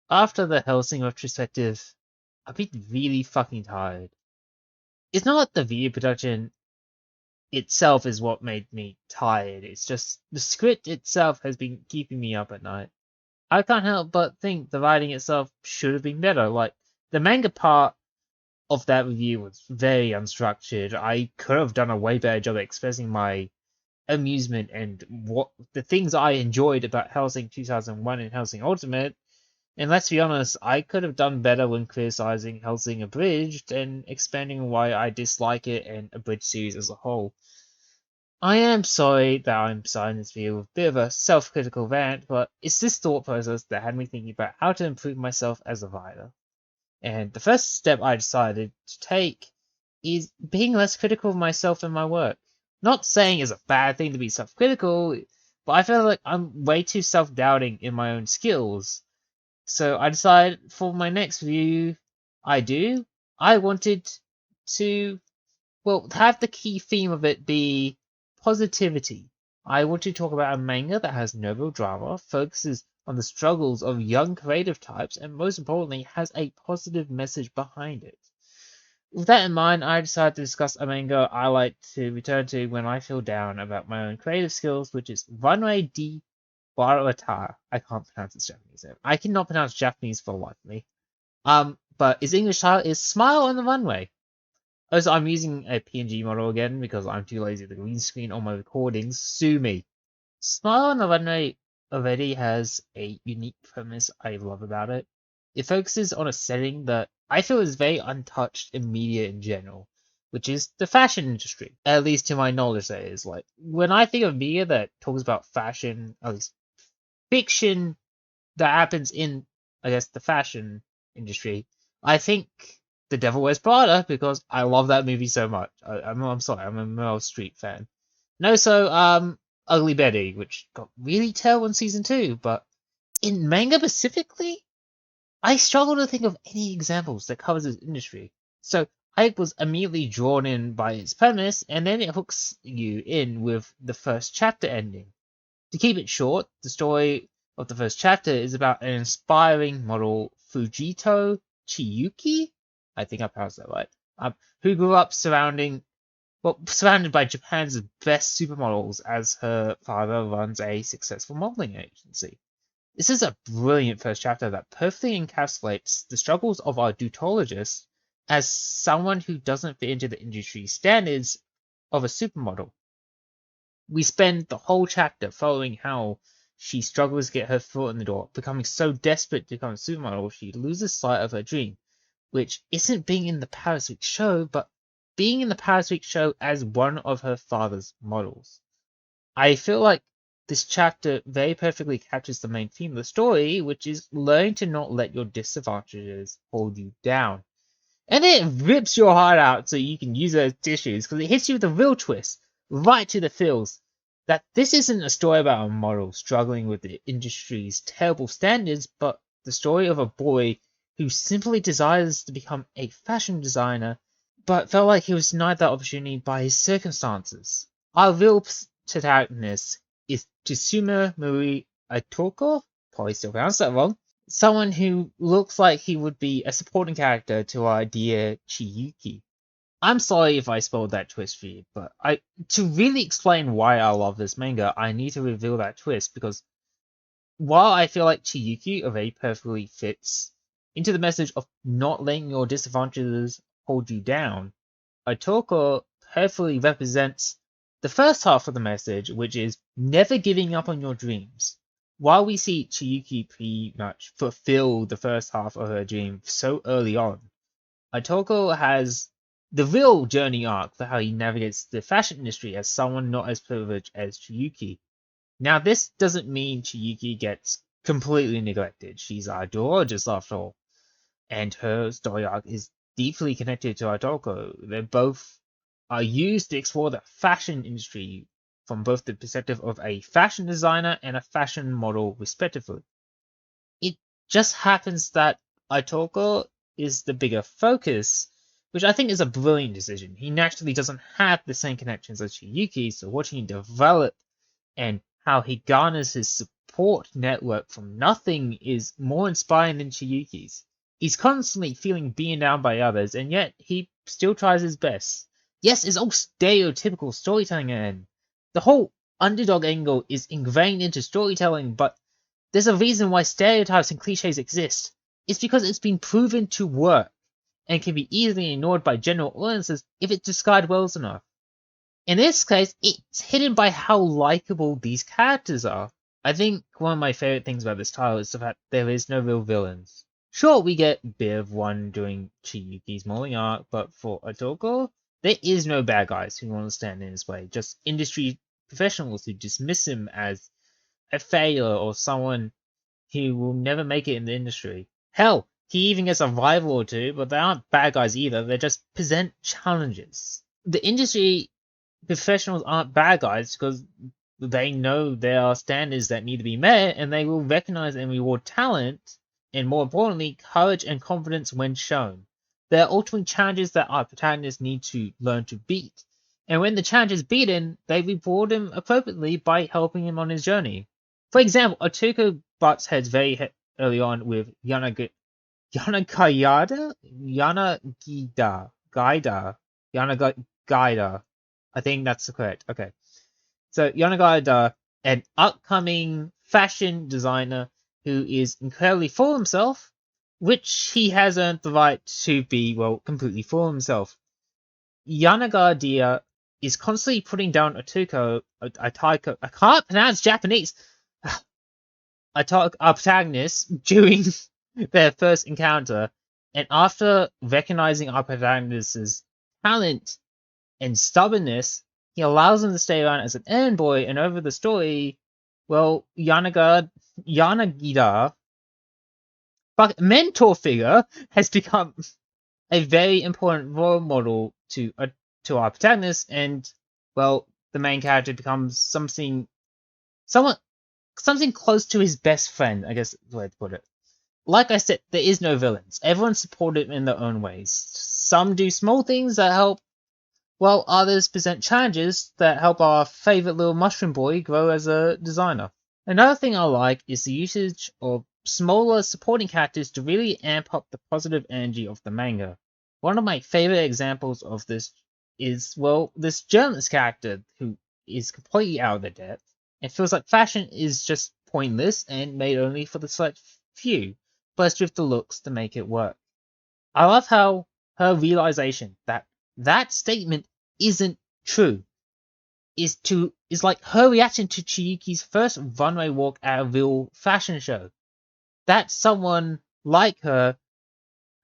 After the Helsing retrospective, I've been really fucking tired. It's not the video production itself is what made me tired. It's just the script itself has been keeping me up at night. I can't help but think the writing itself should have been better. Like, the manga part of that review was very unstructured. I could have done a way better job expressing my amusement and what the things I enjoyed about Hellsing 2001 and Hellsing Ultimate. And let's be honest, I could have done better when criticizing Hellsing Abridged and expanding on why I dislike it and Abridged series as a whole. I am sorry that I'm starting this video with a bit of a self-critical rant, but it's this thought process that had me thinking about how to improve myself as a writer. And the first step I decided to take is being less critical of myself and my work. Not saying it's a bad thing to be self-critical, but I feel like I'm way too self-doubting in my own skills. So I decided for my next review I wanted to, well, have the key theme of it be positivity. I want to talk about a manga that has no real drama, focuses on the struggles of young creative types, and most importantly, has a positive message behind it. With that in mind, I decided to discuss a manga I like to return to when I feel down about my own creative skills, which is Runway D Barata. I can't pronounce its Japanese name. I cannot pronounce Japanese for the life of me. But its English title is Smile on the Runway. Also, I'm using a PNG model again because I'm too lazy to green screen all my recordings. Sue me. Smile on the Runway already has a unique premise I love about it. It focuses on a setting that I feel is very untouched in media in general, which is the fashion industry. At least to my knowledge, that is. Like, when I think of media that talks about fashion, at least fiction that happens in, I guess, the fashion industry, I think The Devil Wears Prada because I love that movie so much. I'm sorry, I'm a Meryl Streep fan. No, so Ugly Betty, which got really terrible in season 2, but in manga specifically, I struggle to think of any examples that covers this industry. So I was immediately drawn in by its premise, and then it hooks you in with the first chapter ending. To keep it short, the story of the first chapter is about an inspiring model, Fujito Chiyuki. I think I pronounced that right. Who grew up surrounded by Japan's best supermodels as her father runs a successful modeling agency. This is a brilliant first chapter that perfectly encapsulates the struggles of our deutologist as someone who doesn't fit into the industry standards of a supermodel. We spend the whole chapter following how she struggles to get her foot in the door, becoming so desperate to become a supermodel she loses sight of her dream, which isn't being in the Paris Week show, but being in the Paris Week show as one of her father's models. I feel like this chapter very perfectly captures the main theme of the story, which is learning to not let your disadvantages hold you down. And it rips your heart out so you can use those tissues because it hits you with a real twist, right to the feels, that this isn't a story about a model struggling with the industry's terrible standards, but the story of a boy who simply desires to become a fashion designer, but felt like he was denied that opportunity by his circumstances. Our real protagonist is Tsuma Mori Atoko, probably still pronounced that wrong, someone who looks like he would be a supporting character to our dear Chiyuki. I'm sorry if I spoiled that twist for you, but to really explain why I love this manga, I need to reveal that twist because while I feel like Chiyuki very perfectly fits into the message of not letting your disadvantages hold you down, Otoko perfectly represents the first half of the message, which is never giving up on your dreams. While we see Chiyuki pretty much fulfill the first half of her dream so early on, Otoko has the real journey arc for how he navigates the fashion industry as someone not as privileged as Chiyuki. Now, this doesn't mean Chiyuki gets completely neglected. She's our just after all, and her story arc is deeply connected to Otoko. They both are used to explore the fashion industry from both the perspective of a fashion designer and a fashion model, respectively. It just happens that Otoko is the bigger focus, which I think is a brilliant decision. He naturally doesn't have the same connections as Chiyuki, so watching him develop and how he garners his support network from nothing is more inspiring than Chiyuki's. He's constantly feeling beaten down by others, and yet he still tries his best. Yes, it's all stereotypical storytelling again. The whole underdog angle is ingrained into storytelling, but there's a reason why stereotypes and cliches exist. It's because it's been proven to work, and can be easily ignored by general audiences if it's described well enough. In this case, it's hidden by how likable these characters are. I think one of my favorite things about this title is the fact there is no real villains. Sure, we get a bit of one during Chiyuki's modeling arc, but for Otoko, there is no bad guys who want to stand in his way, just industry professionals who dismiss him as a failure or someone who will never make it in the industry. Hell, he even gets a rival or two, but they aren't bad guys either, they just present challenges. The industry professionals aren't bad guys because they know there are standards that need to be met, and they will recognize and reward talent, and more importantly, courage and confidence when shown. There are ultimately challenges that our protagonists need to learn to beat, and when the challenge is beaten, they reward him appropriately by helping him on his journey. For example, Otoko butts heads very early on with Yanagida? Yanagida. I think that's correct. Okay. So Yanagida, an upcoming fashion designer who is incredibly full of himself, which he has earned the right to be, well, completely full of himself. Yanagida is constantly putting down Otoko, I can't pronounce Japanese, our protagonist during their first encounter, and after recognizing our protagonist's talent and stubbornness, he allows him to stay around as an errand boy, and over the story, well, Yanagida, mentor figure, has become a very important role model to our protagonist, and, well, the main character becomes something close to his best friend, I guess is the way to put it. Like I said, there is no villains. Everyone's supportive in their own ways. Some do small things that help, while others present challenges that help our favorite little mushroom boy grow as a designer. Another thing I like is the usage of smaller supporting characters to really amp up the positive energy of the manga. One of my favorite examples of this is, well, this journalist character who is completely out of their depth and feels like fashion is just pointless and made only for the select few, blessed with the looks to make it work. I love how her realization that that statement isn't true is like her reaction to Chiyuki's first runway walk at a real fashion show. That someone like her,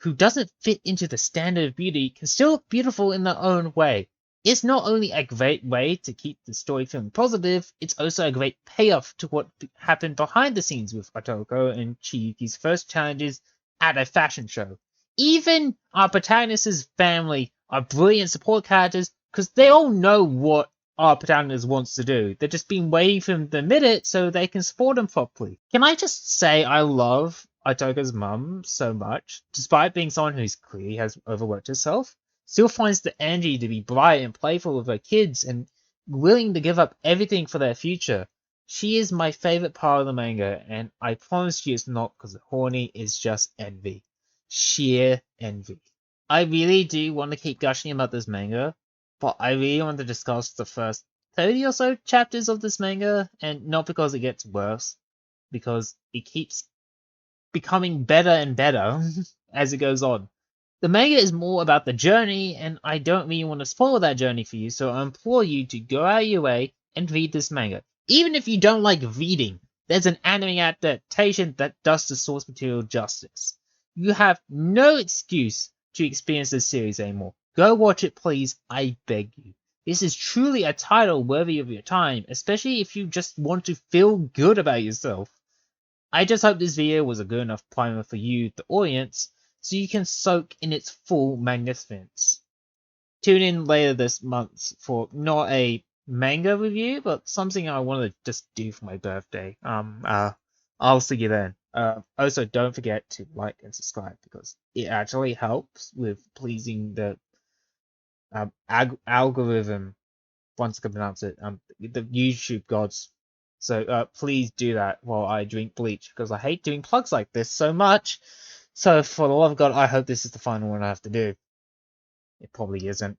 who doesn't fit into the standard of beauty, can still look beautiful in their own way. It's not only a great way to keep the story feeling positive, it's also a great payoff to what happened behind the scenes with Otoko and Chiyuki's first challenges at a fashion show. Even our protagonist's family are brilliant support characters because they all know what our protagonist wants to do. They're just being waiting for him to admit it so they can support him properly. Can I just say I love Otoko's mum so much, despite being someone who's clearly has overworked herself, still finds the energy to be bright and playful with her kids and willing to give up everything for their future. She is my favorite part of the manga, and I promise you it's not because horny, it's just envy. Sheer envy. I really do want to keep gushing about this manga, but I really want to discuss the first 30 or so chapters of this manga, and not because it gets worse, because it keeps becoming better and better as it goes on. The manga is more about the journey, and I don't really want to spoil that journey for you, so I implore you to go out of your way and read this manga. Even if you don't like reading, there's an anime adaptation that does the source material justice. You have no excuse to experience this series anymore. Go watch it, please, I beg you. This is truly a title worthy of your time, especially if you just want to feel good about yourself. I just hope this video was a good enough primer for you, the audience, so you can soak in its full magnificence. Tune in later this month for not a manga review, but something I want to just do for my birthday. I'll see you then. Also, don't forget to like and subscribe because it actually helps with pleasing the algorithm. Once I can pronounce it, the YouTube gods. So please do that while I drink bleach, because I hate doing plugs like this so much. So for the love of God, I hope this is the final one I have to do. It probably isn't.